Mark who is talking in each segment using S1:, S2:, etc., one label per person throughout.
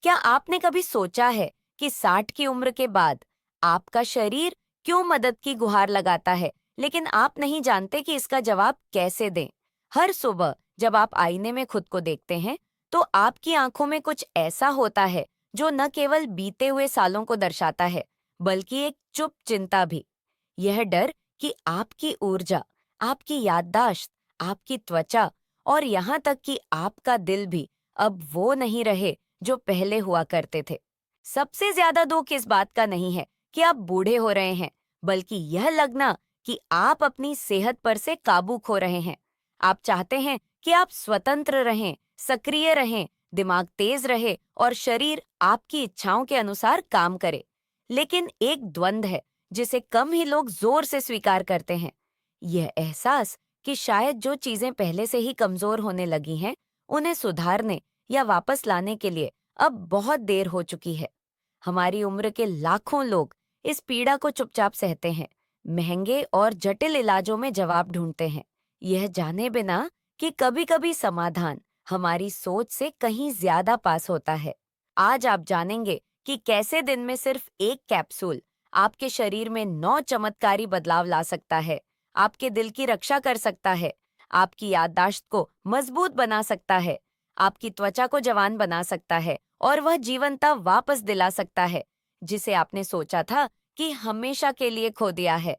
S1: क्या आपने कभी सोचा है कि 60 की उम्र के बाद आपका शरीर क्यों मदद की गुहार लगाता है, लेकिन आप नहीं जानते कि इसका जवाब कैसे दें? हर सुबह जब आप आईने में खुद को देखते हैं, तो आपकी आंखों में कुछ ऐसा होता है जो न केवल बीते हुए सालों को दर्शाता है, बल्कि एक चुप चिंता भी। यह डर कि आपकी ऊर्जा, आपकी याददाश्त, आपकी त्वचा और यहाँ तक कि आपका दिल भी अब वो नहीं रहे जो पहले हुआ करते थे। सबसे ज्यादा दुख इस बात का नहीं है कि आप बूढ़े हो रहे हैं, बल्कि यह लगना कि आप अपनी सेहत पर से काबू खो रहे हैं। आप चाहते हैं कि आप स्वतंत्र रहें, सक्रिय रहें, दिमाग तेज रहे और शरीर आपकी इच्छाओं के अनुसार काम करे। लेकिन एक द्वंद्व है जिसे कम ही लोग जोर से स्वीकार करते हैं। यह एहसास कि शायद जो चीजें पहले से ही कमजोर होने लगी हैं, उन्हें सुधारने या वापस लाने के लिए अब बहुत देर हो चुकी है। हमारी उम्र के लाखों लोग इस पीड़ा को चुपचाप सहते हैं, महंगे और जटिल इलाजों में जवाब ढूंढते हैं, यह जाने बिना कि कभी-कभी समाधान हमारी सोच से कहीं ज्यादा पास होता है। आज आप जानेंगे कि कैसे दिन में सिर्फ एक कैप्सूल आपके शरीर में 9 चमत्कारी बदलाव ला सकता है, आपके दिल की रक्षा कर सकता है, आपकी याददाश्त को मजबूत बना सकता है, आपकी त्वचा को जवान बना सकता है और वह जीवंता वापस दिला सकता है जिसे आपने सोचा था कि हमेशा के लिए खो दिया है।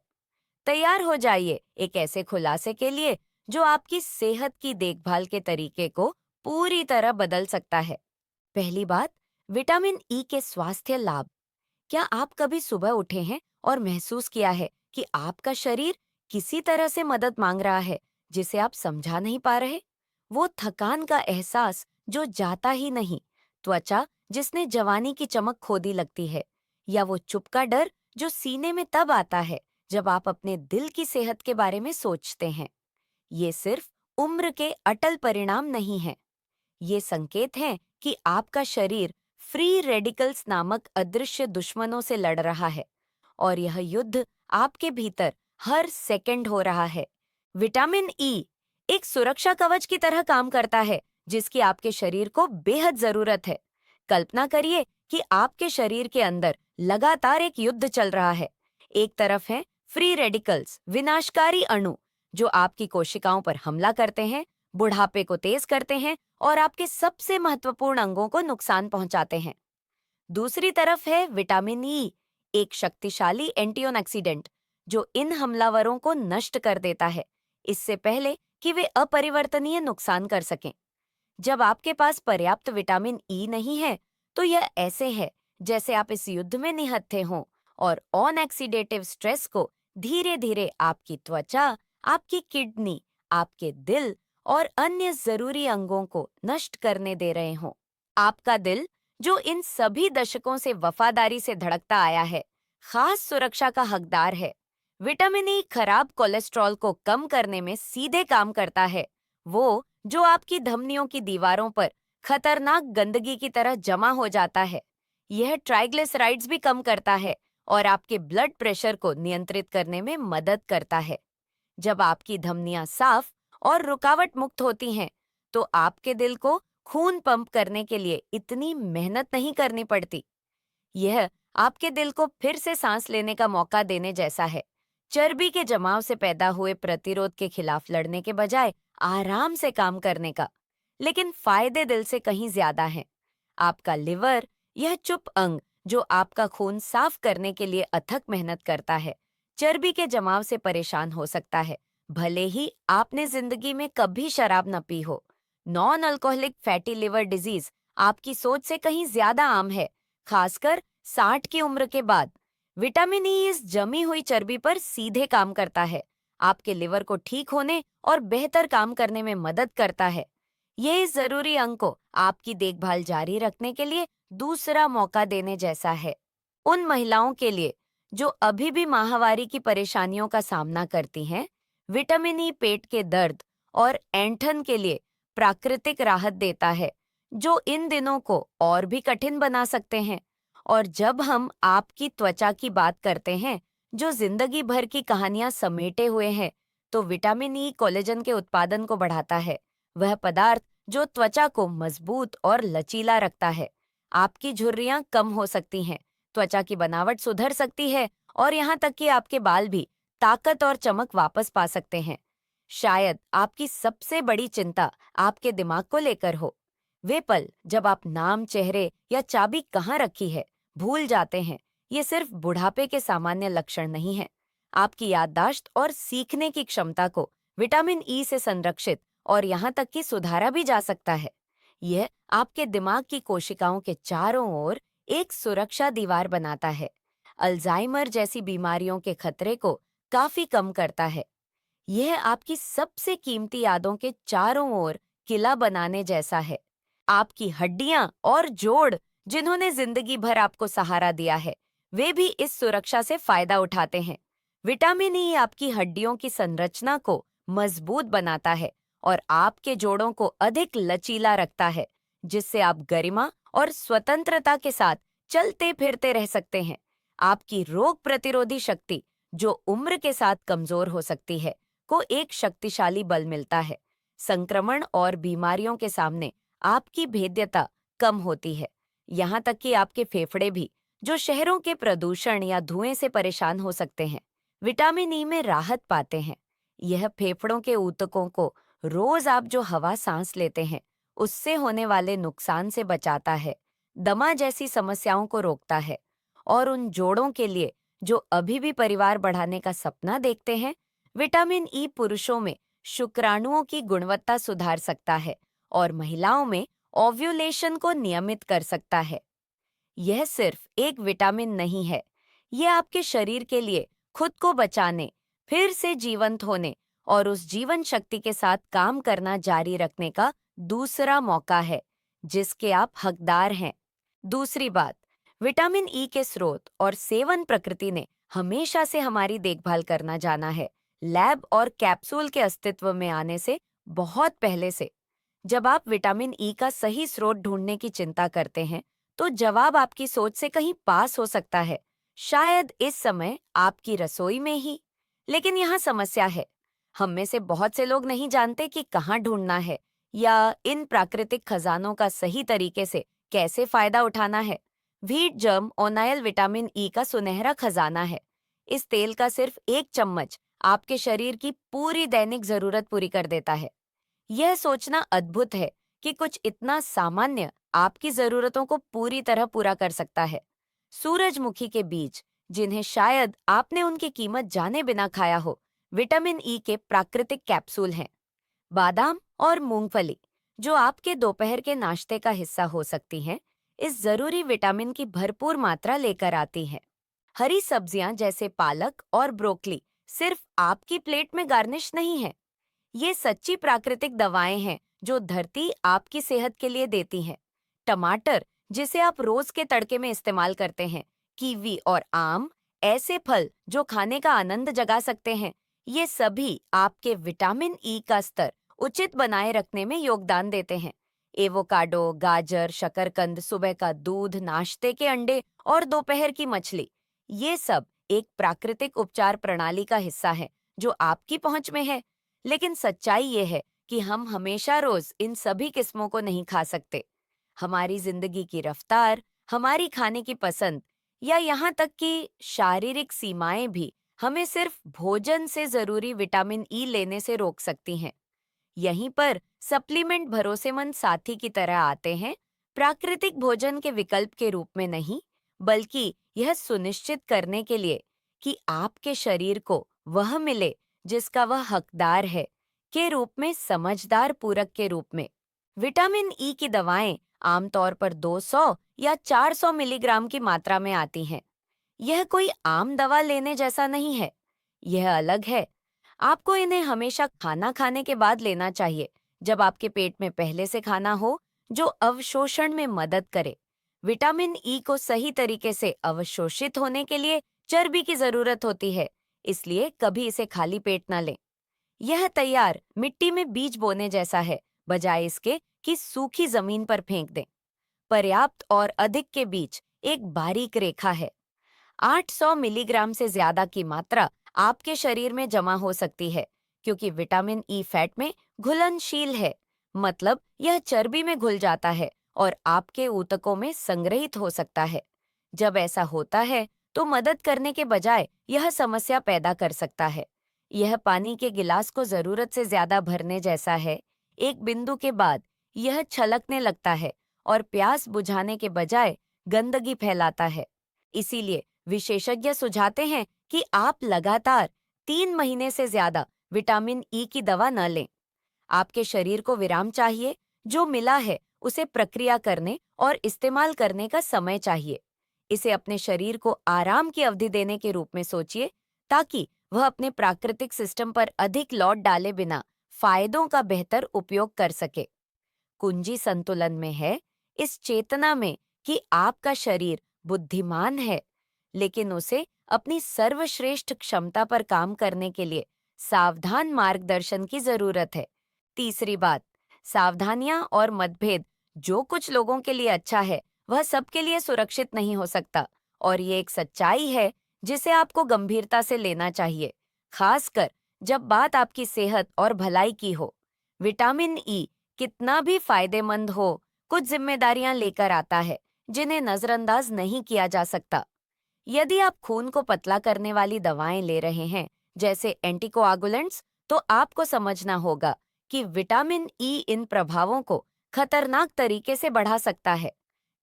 S1: तैयार हो जाइए एक ऐसे खुलासे के लिए जो आपकी सेहत की देखभाल के तरीके को पूरी तरह बदल सकता है। पहली बात, विटामिन ई के स्वास्थ्य लाभ। क्या आप कभी सुबह उठे हैं और महसूस किया है कि आपका शरीर किसी तरह से मदद मांग रहा है जिसे आप समझा नहीं पा रहे? वो थकान का एहसास जो जाता ही नहीं, त्वचा जिसने जवानी की चमक खो दी लगती है, या वो चुप का डर जो सीने में तब आता है जब आप अपने दिल की सेहत के बारे में सोचते हैं। ये सिर्फ उम्र के अटल परिणाम नहीं हैं। ये संकेत हैं कि आपका शरीर फ्री रेडिकल्स नामक अदृश्य दुश्मनों से लड़ रहा है और यह युद्ध आपके भीतर हर सेकंड हो रहा है। विटामिन ई एक सुरक्षा कवच की तरह काम करता है जिसकी आपके शरीर को बेहद जरूरत है। कल्पना करिए कि आपके शरीर के अंदर लगातार एक युद्ध चल रहा है। एक तरफ है फ्री रेडिकल्स, विनाशकारी अणु जो आपकी कोशिकाओं पर हमला करते हैं, बुढ़ापे को तेज करते हैं और आपके सबसे महत्वपूर्ण अंगों को नुकसान पहुंचाते हैं। दूसरी तरफ है विटामिन ई, एक शक्तिशाली एंटीऑक्सीडेंट जो इन हमलावरों को नष्ट कर देता है इससे पहले कि वे अपरिवर्तनीय नुकसान कर सकें। जब आपके पास पर्याप्त विटामिन ई नहीं है, तो यह ऐसे है जैसे आप इस युद्ध में निहत्थे हों और ऑन ऑक्सीडेटिव स्ट्रेस को धीरे धीरे आपकी त्वचा, आपकी किडनी, आपके दिल और अन्य जरूरी अंगों को नष्ट करने दे रहे हों। आपका दिल, जो इन सभी दशकों से वफादारी से धड़कता आया है, खास सुरक्षा का हकदार है। विटामिन ई खराब कोलेस्ट्रॉल को कम करने में सीधे काम करता है, वो जो आपकी धमनियों की दीवारों पर खतरनाक गंदगी की तरह जमा हो जाता है। यह ट्राइग्लिसराइड्स भी कम करता है और आपके ब्लड प्रेशर को नियंत्रित करने में मदद करता है। जब आपकी धमनियां साफ और रुकावट मुक्त होती हैं, तो आपके दिल को खून पंप करने के लिए इतनी मेहनत नहीं करनी पड़ती। यह आपके दिल को फिर से सांस लेने का मौका देने जैसा है, चर्बी के जमाव से पैदा हुए प्रतिरोध के खिलाफ लड़ने के बजाय आराम से काम करने का। लेकिन फायदे दिल से कहीं ज्यादा हैं। आपका लिवर, यह चुप अंग जो आपका खून साफ करने के लिए अथक मेहनत करता है, चर्बी के जमाव से परेशान हो सकता है, भले ही आपने जिंदगी में कभी शराब न पी हो। Non alcoholic fatty liver disease आपकी सोच से कहीं ज्यादा आम है, खासकर 60 की उम्र के बाद। विटामिन ई इस जमी हुई चर्बी पर सीधे काम करता है, आपके लिवर को ठीक होने और बेहतर काम करने में मदद करता है। ये इस जरूरी अंग को आपकी देखभाल जारी रखने के लिए दूसरा मौका देने जैसा है। उन महिलाओं के लिए जो अभी भी माहवारी की परेशानियों का सामना करती हैं, विटामिन ई पेट के दर्द और ऐंठन के लिए प्राकृतिक राहत देता है, जो इन दिनों को और भी कठिन बना सकते हैं। और जब हम आपकी त्वचा की बात करते हैं, जो जिंदगी भर की कहानियां समेटे हुए हैं, तो विटामिन ई कोलेजन के उत्पादन को बढ़ाता है, वह पदार्थ जो त्वचा को मजबूत और लचीला रखता है। आपकी झुर्रियां कम हो सकती हैं, त्वचा की बनावट सुधर सकती है और यहाँ तक कि आपके बाल भी ताकत और चमक वापस पा सकते हैं। शायद आपकी सबसे बड़ी चिंता आपके दिमाग को लेकर हो। वे पल जब आप नाम, चेहरे या चाबी कहाँ रखी है भूल जाते हैं, ये सिर्फ बुढ़ापे के सामान्य लक्षण नहीं है। आपकी याददाश्त और सीखने की क्षमता को विटामिन ई से संरक्षित और यहाँ तक कि सुधारा भी जा सकता है। यह आपके दिमाग की कोशिकाओं के चारों ओर एक सुरक्षा दीवार बनाता है। अल्जाइमर जैसी बीमारियों के खतरे को काफी कम करता है। यह आपकी सबसे कीमती यादों के चारों ओर किला बनाने जैसा है। आपकी हड्डियां और जोड़, जिन्होंने जिंदगी भर आपको सहारा दिया है, वे भी इस सुरक्षा से फायदा उठाते हैं। विटामिन ई आपकी हड्डियों की संरचना को मजबूत बनाता है और आपके जोड़ों को अधिक लचीला रखता है, जिससे आप गरिमा और स्वतंत्रता के साथ चलते फिरते रह सकते हैं। आपकी रोग प्रतिरोधी शक्ति, जो उम्र के साथ कमजोर हो सकती है, को एक शक्तिशाली बल मिलता है। संक्रमण और बीमारियों के सामने आपकी भेद्यता कम होती है। यहाँ तक कि आपके फेफड़े भी, जो शहरों के प्रदूषण या धुएं से परेशान हो सकते हैं, विटामिन ई में राहत पाते हैं। यह फेफड़ों के ऊतकों को रोज आप जो हवा सांस लेते हैं, उससे होने वाले नुकसान से बचाता है, दमा जैसी समस्याओं को रोकता है। और उन जोड़ों के लिए जो अभी भी परिवार बढ़ाने का सपना देखते हैं, विटामिन ई पुरुषों में शुक्राणुओं की गुणवत्ता सुधार सकता है और महिलाओं में ओव्यूलेशन को नियमित कर सकता है। यह सिर्फ एक विटामिन नहीं है, यह आपके शरीर के लिए खुद को बचाने, फिर से जीवंत होने और उस जीवन शक्ति के साथ काम करना जारी रखने का दूसरा मौका है, जिसके आप हकदार हैं। दूसरी बात, विटामिन ई के स्रोत और सेवन प्रकृति ने हमेशा से हमारी देखभाल करना जाना है, लैब और कैप्सूल के अस्तित्व में आने से बहुत पहले से। जब आप विटामिन ई का सही स्रोत ढूंढने की चिंता करते हैं, तो जवाब आपकी सोच से कहीं पास हो सकता है, शायद इस समय आपकी रसोई में ही। लेकिन यहाँ समस्या है, हम में से बहुत से लोग नहीं जानते कि कहाँ ढूंढना है या इन प्राकृतिक खजानों का सही तरीके से कैसे फायदा उठाना है। व्हीट जर्म ओनाइल विटामिन ई का सुनहरा खजाना है। इस तेल का सिर्फ एक चम्मच आपके शरीर की पूरी दैनिक जरूरत पूरी कर देता है। यह सोचना अद्भुत है कि कुछ इतना सामान्य आपकी जरूरतों को पूरी तरह पूरा कर सकता है। सूरजमुखी के बीज, जिन्हें शायद आपने उनकी कीमत जाने बिना खाया हो, विटामिन ई के प्राकृतिक कैप्सूल हैं। बादाम और मूंगफली, जो आपके दोपहर के नाश्ते का हिस्सा हो सकती हैं, इस जरूरी विटामिन की भरपूर मात्रा लेकर आती हैं। हरी सब्जियां जैसे पालक और ब्रोकली सिर्फ आपकी प्लेट में गार्निश नहीं है, ये सच्ची प्राकृतिक दवाएं हैं जो धरती आपकी सेहत के लिए देती है। टमाटर, जिसे आप रोज के तड़के में इस्तेमाल करते हैं, कीवी और आम, ऐसे फल जो खाने का आनंद जगा सकते हैं, ये सभी आपके विटामिन ई का स्तर उचित बनाए रखने में योगदान देते हैं। एवोकाडो, गाजर, शकरकंद, सुबह का दूध, नाश्ते के अंडे और दोपहर की मछली, ये सब एक प्राकृतिक उपचार प्रणाली का हिस्सा है जो आपकी पहुंच में है। लेकिन सच्चाई ये है कि हम हमेशा रोज इन सभी किस्मों को नहीं खा सकते। हमारी जिंदगी की रफ्तार, हमारी खाने की पसंद या यहाँ तक कि शारीरिक सीमाएं भी हमें सिर्फ भोजन से जरूरी विटामिन ई लेने से रोक सकती हैं। यहीं पर सप्लीमेंट भरोसेमंद साथी की तरह आते हैं, प्राकृतिक भोजन के विकल्प के रूप में नहीं, बल्कि यह सुनिश्चित करने के लिए कि आपके शरीर को वह मिले जिसका वह हकदार है, के रूप में, समझदार पूरक के रूप में। विटामिन ई की दवाएं आमतौर पर 200 या 400 मिलीग्राम की मात्रा में आती हैं। यह कोई आम दवा लेने जैसा नहीं है, यह अलग है। आपको इन्हें हमेशा खाना खाने के बाद लेना चाहिए, जब आपके पेट में पहले से खाना हो, जो अवशोषण में मदद करे। विटामिन ई को सही तरीके से अवशोषित होने के लिए चर्बी की जरूरत होती है, इसलिए कभी इसे खाली पेट न लें। यह तैयार मिट्टी में बीज बोने जैसा है, बजाय इसके कि सूखी जमीन पर फेंक दें। पर्याप्त और अधिक के बीच एक बारीक रेखा है। 800 मिलीग्राम से ज्यादा की मात्रा आपके शरीर में जमा हो सकती है, क्योंकि विटामिन ई फैट में घुलनशील है, मतलब यह चर्बी में घुल जाता है और आपके ऊतकों में संग्रहित हो सकता है। जब ऐसा होता है तो मदद करने के बजाय यह समस्या पैदा कर सकता है। यह पानी के गिलास को जरूरत से ज्यादा भरने जैसा है। एक बिंदु के बाद यह छलकने लगता है और प्यास बुझाने के बजाय गंदगी फैलाता है। इसीलिए विशेषज्ञ सुझाते हैं कि आप लगातार 3 महीने से ज्यादा विटामिन ई की दवा न लें। आपके शरीर को विराम चाहिए, जो मिला है उसे प्रक्रिया करने और इस्तेमाल करने का समय चाहिए। इसे अपने शरीर को आराम की अवधि देने के रूप में सोचिए, ताकि वह अपने प्राकृतिक सिस्टम पर अधिक लौट डाले बिना फायदों का बेहतर उपयोग कर सके। कुंजी संतुलन में है, इस चेतना में कि आपका शरीर बुद्धिमान है, लेकिन उसे अपनी सर्वश्रेष्ठ क्षमता पर काम करने के लिए सावधान मार्गदर्शन की जरूरत है। तीसरी बात, सावधानियां और मतभेद। जो कुछ लोगों के लिए अच्छा है वह सबके लिए सुरक्षित नहीं हो सकता, और ये एक सच्चाई है जिसे आपको गंभीरता से लेना चाहिए, खासकर जब बात आपकी सेहत और भलाई की हो। विटामिन ई कितना भी फायदेमंद हो, कुछ जिम्मेदारियां लेकर आता है जिन्हें नजरअंदाज नहीं किया जा सकता। यदि आप खून को पतला करने वाली दवाएं ले रहे हैं, जैसे एंटीकोआगुलेंट्स, तो आपको समझना होगा कि विटामिन ई इन प्रभावों को खतरनाक तरीके से बढ़ा सकता है।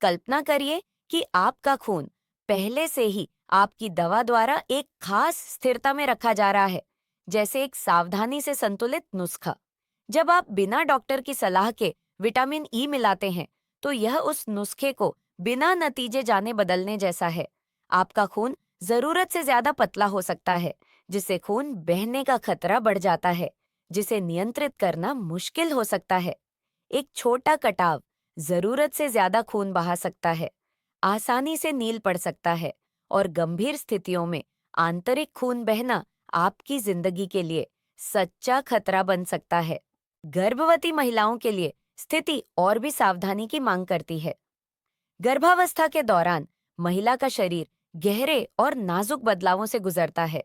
S1: कल्पना करिए कि आपका खून पहले से ही आपकी दवा द्वारा एक खास स्थिरता में रखा जा रहा है, जैसे एक सावधानी से संतुलित नुस्खा। जब आप बिना डॉक्टर की सलाह के विटामिन ई मिलाते हैं, तो यह उस नुस्खे को बिना नतीजे जाने बदलने जैसा है। आपका खून जरूरत से ज्यादा पतला हो सकता है, जिससे खून बहने का खतरा बढ़ जाता है, जिसे नियंत्रित करना मुश्किल हो सकता है। एक छोटा कटाव जरूरत से ज्यादा खून बहा सकता है, आसानी से नील पड़ सकता है, और गंभीर स्थितियों में आंतरिक खून बहना आपकी जिंदगी के लिए सच्चा खतरा बन सकता है। गर्भवती महिलाओं के लिए स्थिति और भी सावधानी की मांग करती है। गर्भावस्था के दौरान महिला का शरीर गहरे और नाजुक बदलावों से गुजरता है।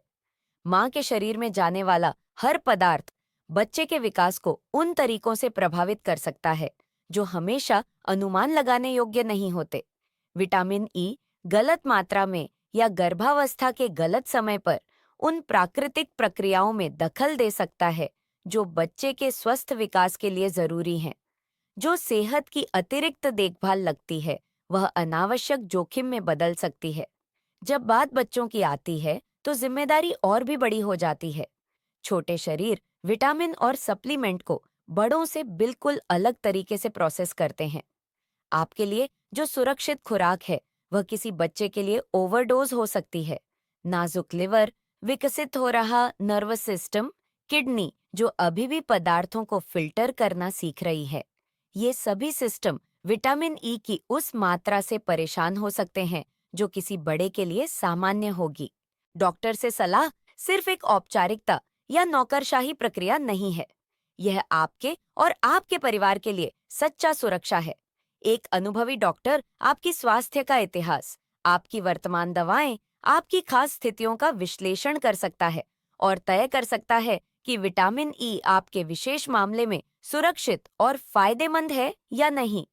S1: मां के शरीर में जाने वाला हर पदार्थ बच्चे के विकास को उन तरीकों से प्रभावित कर सकता है जो हमेशा अनुमान लगाने योग्य नहीं होते। विटामिन ई गलत मात्रा में या गर्भावस्था के गलत समय पर उन प्राकृतिक प्रक्रियाओं में दखल दे सकता है जो बच्चे के स्वस्थ विकास के लिए जरूरी हैं। जो सेहत की अतिरिक्त देखभाल लगती है, वह अनावश्यक जोखिम में बदल सकती है। जब बात बच्चों की आती है, तो जिम्मेदारी और भी बड़ी हो जाती है। छोटे शरीर विटामिन और सप्लीमेंट को बड़ों से बिल्कुल अलग तरीके से प्रोसेस करते हैं। आपके लिए जो सुरक्षित खुराक है, वह किसी बच्चे के लिए ओवरडोज हो सकती है। नाजुक लिवर, विकसित हो रहा नर्वस सिस्टम, किडनी जो अभी भी पदार्थों को फिल्टर करना सीख रही है, ये सभी सिस्टम विटामिन ई की उस मात्रा से परेशान हो सकते हैं जो किसी बड़े के लिए सामान्य होगी। डॉक्टर से सलाह सिर्फ एक औपचारिकता या नौकरशाही प्रक्रिया नहीं है। यह आपके और आपके परिवार के लिए सच्चा सुरक्षा है। एक अनुभवी डॉक्टर आपकी स्वास्थ्य का इतिहास, आपकी वर्तमान दवाएं, आपकी खास स्थितियों का विश्लेषण कर सकता है और तय कर सकता है कि विटामिन ई आपके विशेष मामले में सुरक्षित और फायदेमंद है या नहीं।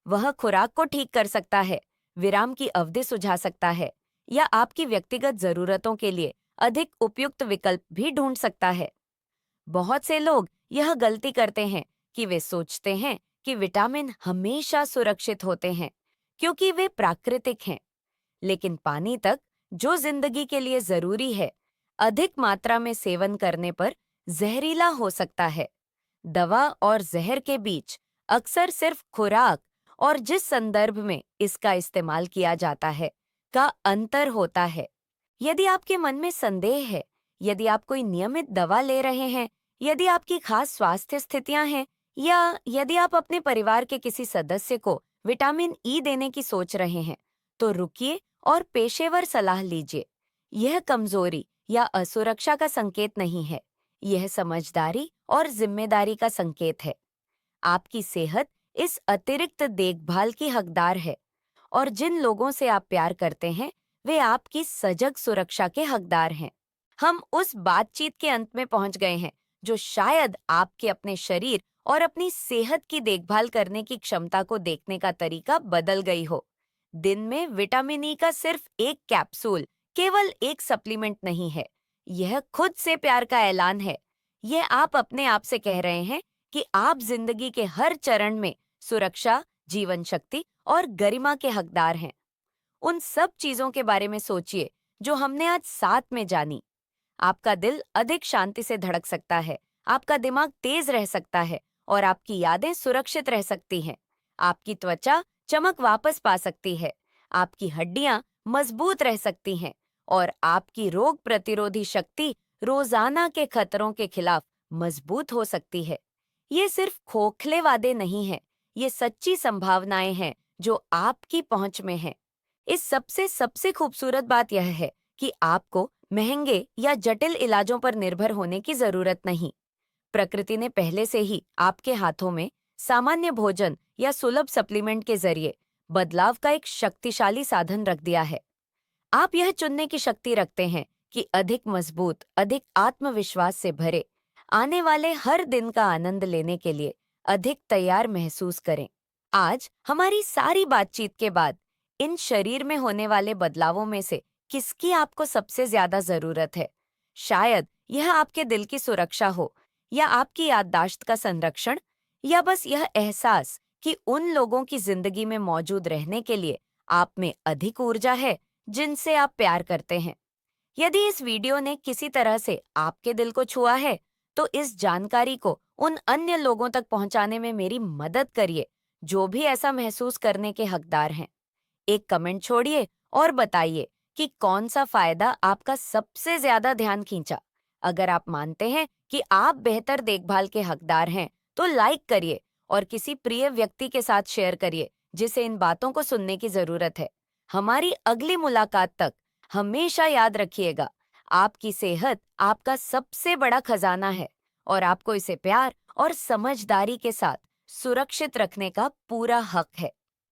S1: वह खुराक को ठीक कर सकता है, विराम की अवधि सुझा सकता है, या आपकी व्यक्तिगत जरूरतों के लिए अधिक उपयुक्त विकल्प भी ढूंढ सकता है। बहुत से लोग यह गलती करते हैं कि वे सोचते हैं कि विटामिन हमेशा सुरक्षित होते हैं क्योंकि वे प्राकृतिक हैं, लेकिन पानी तक, जो जिंदगी के लिए जरूरी है, अधिक मात्रा में सेवन करने पर जहरीला हो सकता है। दवा और जहर के बीच अक्सर सिर्फ खुराक और जिस संदर्भ में इसका इस्तेमाल किया जाता है का अंतर होता है। यदि आपके मन में संदेह है, यदि आप कोई नियमित दवा ले रहे हैं, यदि आपकी खास स्वास्थ्य स्थितियां हैं, या यदि आप अपने परिवार के किसी सदस्य को विटामिन ई देने की सोच रहे हैं, तो रुकिए और पेशेवर सलाह लीजिए। यह कमजोरी या असुरक्षा का संकेत नहीं है, यह समझदारी और जिम्मेदारी का संकेत है। आपकी सेहत इस अतिरिक्त देखभाल की हकदार है, और जिन लोगों से आप प्यार करते हैं, वे आपकी सजग सुरक्षा के हकदार हैं। हम उस बातचीत के अंत में पहुंच गए हैं जो शायद आपके अपने शरीर और अपनी सेहत की देखभाल करने की क्षमता को देखने का तरीका बदल गई हो। दिन में विटामिन ई का सिर्फ एक कैप्सूल केवल एक सप्लीमेंट नहीं है, यह खुद से प्यार का ऐलान है। यह आप अपने आप से कह रहे हैं कि आप जिंदगी के हर चरण में सुरक्षा, जीवन शक्ति और गरिमा के हकदार हैं। उन सब चीजों के बारे में सोचिए जो हमने आज साथ में जानी। आपका दिल अधिक शांति से धड़क सकता है, आपका दिमाग तेज रह सकता है और आपकी यादें सुरक्षित रह सकती हैं। आपकी त्वचा चमक वापस पा सकती है, आपकी हड्डियां मजबूत रह सकती हैं और आपकी रोग प्रतिरोधी शक्ति रोजाना के खतरों के खिलाफ मजबूत हो सकती है। ये सिर्फ खोखले वादे नहीं हैं, ये सच्ची संभावनाएं हैं जो आपकी पहुंच में हैं। इस सबसे सबसे खूबसूरत बात यह है कि आपको महंगे या जटिल इलाजों पर निर्भर होने की जरूरत नहीं। प्रकृति ने पहले से ही आपके हाथों में सामान्य भोजन या सुलभ सप्लीमेंट के जरिए बदलाव का एक शक्तिशाली साधन रख दिया है। आप यह चुनने की शक्ति रखते हैं कि अधिक मजबूत, अधिक आत्मविश्वास से भरे आने वाले हर दिन का आनंद लेने के लिए अधिक तैयार महसूस करें। आज हमारी सारी बातचीत के बाद इन शरीर में होने वाले बदलावों में से किसकी आपको सबसे ज्यादा जरूरत है? शायद यह आपके दिल की सुरक्षा हो, या आपकी याददाश्त का संरक्षण, या बस यह एहसास कि उन लोगों की जिंदगी में मौजूद रहने के लिए आप में अधिक ऊर्जा है जिनसे आप प्यार करते हैं। यदि इस वीडियो ने किसी तरह से आपके दिल को छुआ है, तो इस जानकारी को उन अन्य लोगों तक पहुंचाने में मेरी मदद करिए जो भी ऐसा महसूस करने के हकदार हैं। एक कमेंट छोड़िए और बताइए कि कौन सा फायदा आपका सबसे ज्यादा ध्यान खींचा। अगर आप मानते हैं कि आप बेहतर देखभाल के हकदार हैं, तो लाइक करिए और किसी प्रिय व्यक्ति के साथ शेयर करिए जिसे इन बातों को सुनने की जरूरत है। हमारी अगली मुलाकात तक हमेशा याद रखिएगा, आपकी सेहत आपका सबसे बड़ा खजाना है और आपको इसे प्यार और समझदारी के साथ सुरक्षित रखने का पूरा हक है।